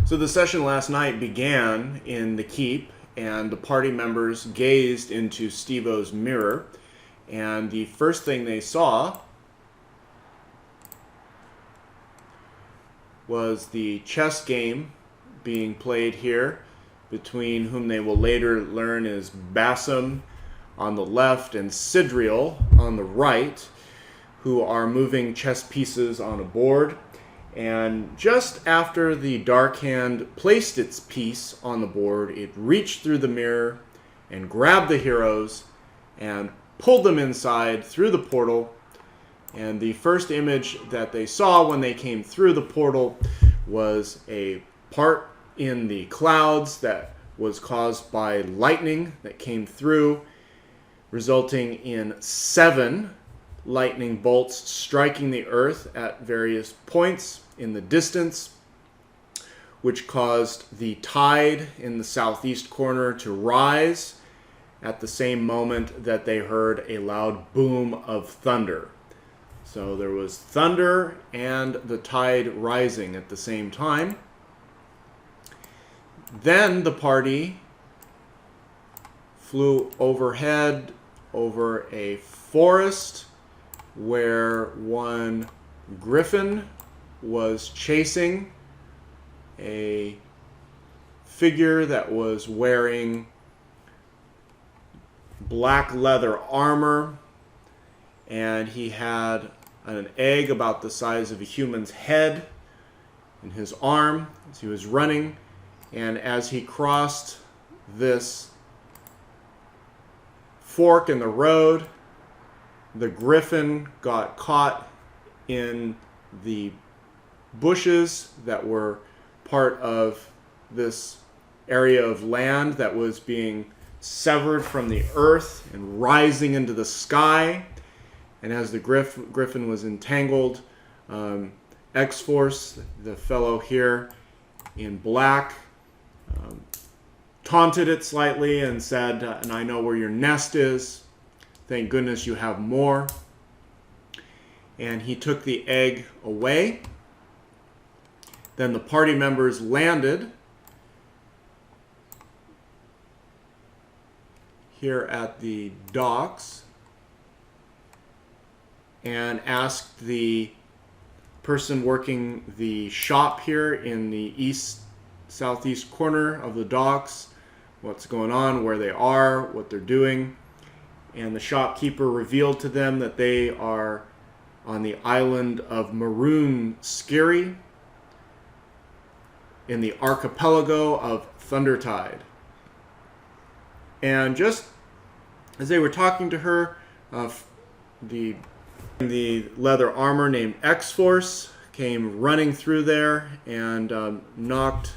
So the session last night began in the keep, and the party members gazed into Steve-O's mirror, and the first thing they saw was the chess game being played here between whom they will later learn is Bassam on the left and Sidriel on the right, who are moving chess pieces on a board. And just after the dark hand placed its piece on the board, it reached through the mirror and grabbed the heroes and pulled them inside through the portal. And the first image that they saw when they came through the portal was a part in the clouds that was caused by lightning that came through, resulting in 7 lightning bolts striking the earth at various points in the distance, which caused the tide in the southeast corner to rise at the same moment that they heard a loud boom of thunder. So there was thunder and the tide rising at the same time. Then the party flew overhead over a forest where one griffin was chasing a figure that was wearing black leather armor, and he had an egg about the size of a human's head in his arm as he was running. And as he crossed this fork in the road, the griffin got caught in the bushes that were part of this area of land that was being severed from the earth and rising into the sky. And as the griffin was entangled, X-Force, the fellow here in black, taunted it slightly and said, and I know where your nest is. Thank goodness you have more. And he took the egg away. Then the party members landed here at the docks and asked the person working the shop here in the southeast corner of the docks what's going on, where they are, what they're doing. And the shopkeeper revealed to them that they are on the island of Maroon Skiri in the archipelago of Thundertide. And just as they were talking to her, the leather armor named X-Force came running through there and knocked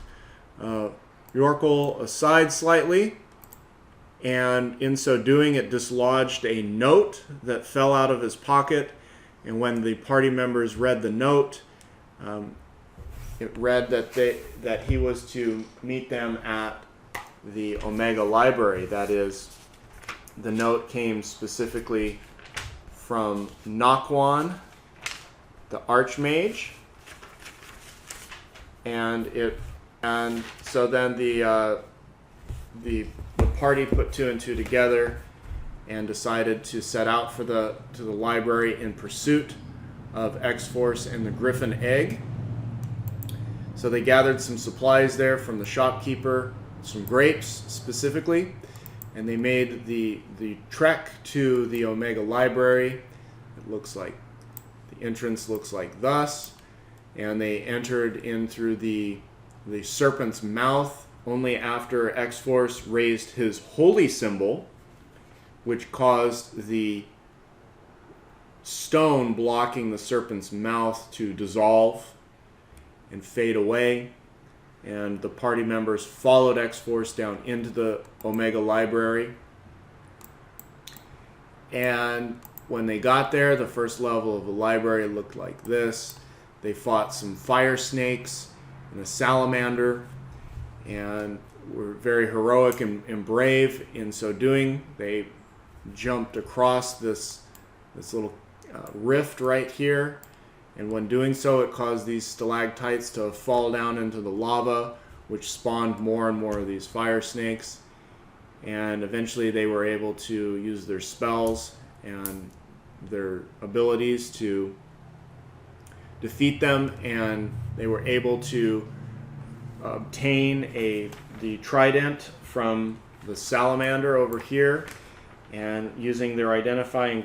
Yorkel aside slightly, and in so doing it dislodged a note that fell out of his pocket. And when the party members read the note, it read that he was to meet them at the Omega Library. That is, the note came specifically from Naquon, the Archmage, and so then the party put 2 and 2 together and decided to set out to the library in pursuit of X-Force and the Griffin egg. So they gathered some supplies there from the shopkeeper, some grapes specifically, and they made the trek to the Omega Library. It looks like the entrance looks like thus, and they entered in through the serpent's mouth only after X-Force raised his holy symbol, which caused the stone blocking the serpent's mouth to dissolve and fade away. And the party members followed X-Force down into the Omega Library. And when they got there, the first level of the library looked like this. They fought some fire snakes and a salamander, and were very heroic and brave in so doing. They jumped across this little rift right here And when doing so, it caused these stalactites to fall down into the lava, which spawned more and more of these fire snakes. And eventually they were able to use their spells and their abilities to defeat them, and they were able to obtain the trident from the salamander over here, and using their identify and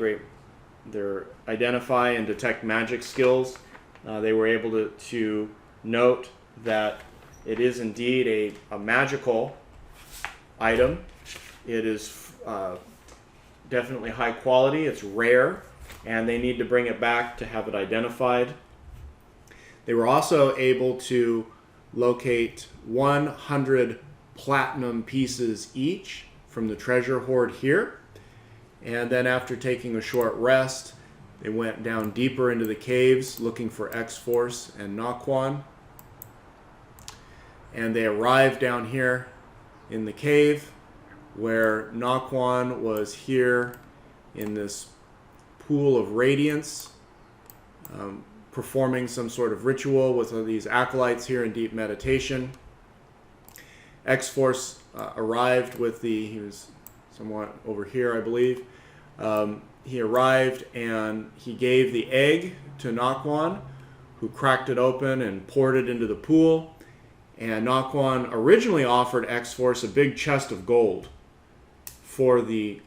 detect magic skills, they were able to note that it is indeed a magical item. It is definitely high quality, it's rare, and they need to bring it back to have it identified. They were also able to locate 100 platinum pieces each from the treasure hoard here. And then after taking a short rest, they went down deeper into the caves looking for X-Force and Naquon. And they arrived down here in the cave where Naquon was here in this pool of radiance, performing some sort of ritual with these acolytes here in deep meditation. X-Force arrived with he was somewhat over here, I believe. He arrived and he gave the egg to Naquon, who cracked it open and poured it into the pool. And Naquon originally offered X-Force a big chest of gold for the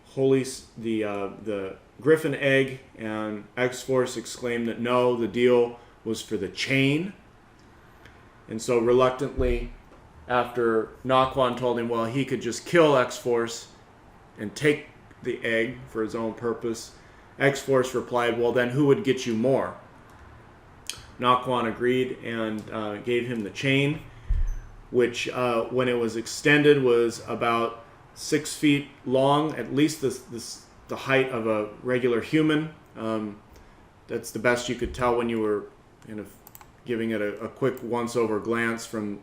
griffin egg, and X-Force exclaimed that no, the deal was for the chain. And so reluctantly, after Naquon told him, well, he could just kill X-Force and take the egg for his own purpose, X-Force replied, well, then who would get you more? Naquon agreed and gave him the chain, which when it was extended was about 6 feet long, at least the height of a regular human. That's the best you could tell when you were giving it a quick once-over glance from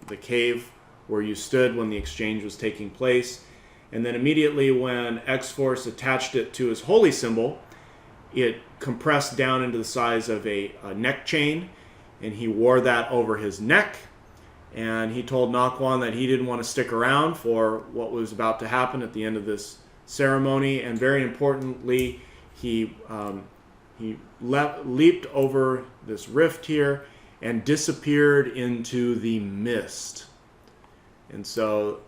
the cave where you stood when the exchange was taking place. And then immediately when X-Force attached it to his holy symbol, it compressed down into the size of a neck chain, and he wore that over his neck. And he told Naquon that he didn't want to stick around for what was about to happen at the end of this ceremony. And very importantly, he leaped over this rift here and disappeared into the mist. And so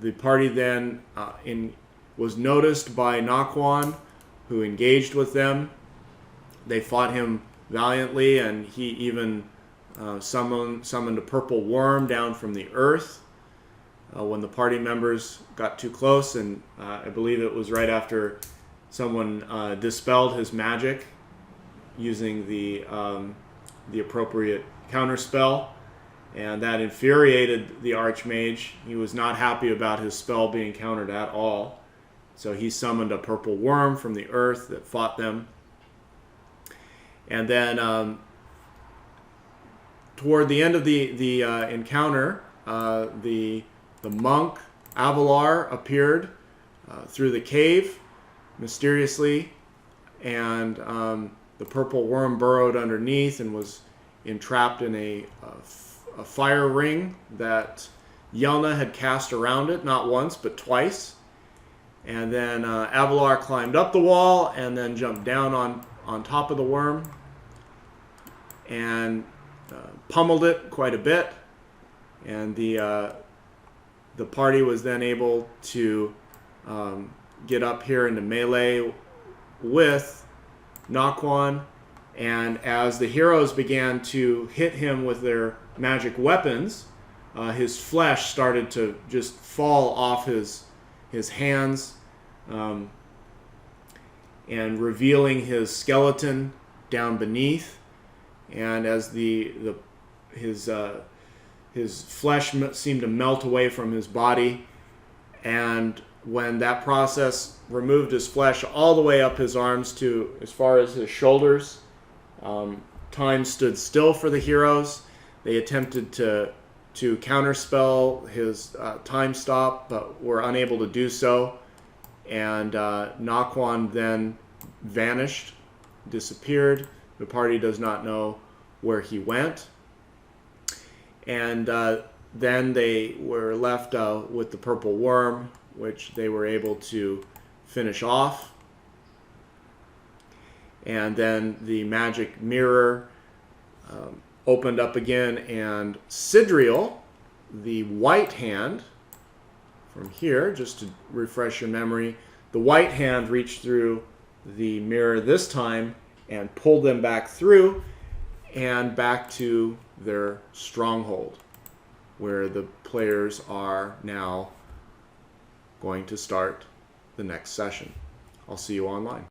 the party then was noticed by Naquon, who engaged with them. They fought him valiantly, and he even summoned a purple worm down from the earth when the party members got too close, and I believe it was right after someone dispelled his magic using the appropriate counterspell, and that infuriated the Archmage. He was not happy about his spell being countered at all, so he summoned a purple worm from the earth that fought them. And then toward the end of the encounter, the monk Avalar appeared through the cave mysteriously, and the purple worm burrowed underneath and was entrapped in a fire ring that Yelna had cast around it, not once but twice. And then Avalar climbed up the wall and then jumped down on top of the worm and pummeled it quite a bit. And the party was then able to get up here into melee with Naquon. And as the heroes began to hit him with their magic weapons, his flesh started to just fall off his hands, and revealing his skeleton down beneath. And as his flesh seemed to melt away from his body, and when that process removed his flesh all the way up his arms to as far as his shoulders, time stood still for the heroes. They attempted to counterspell his time stop, but were unable to do so. And Naquon then vanished, disappeared. The party does not know where he went. And then they were left with the purple worm, which they were able to finish off. And then the magic mirror opened up again, and Sidriel, the white hand, from here, just to refresh your memory, the white hand reached through the mirror this time and pulled them back through and back to their stronghold, where the players are now going to start the next session. I'll see you online.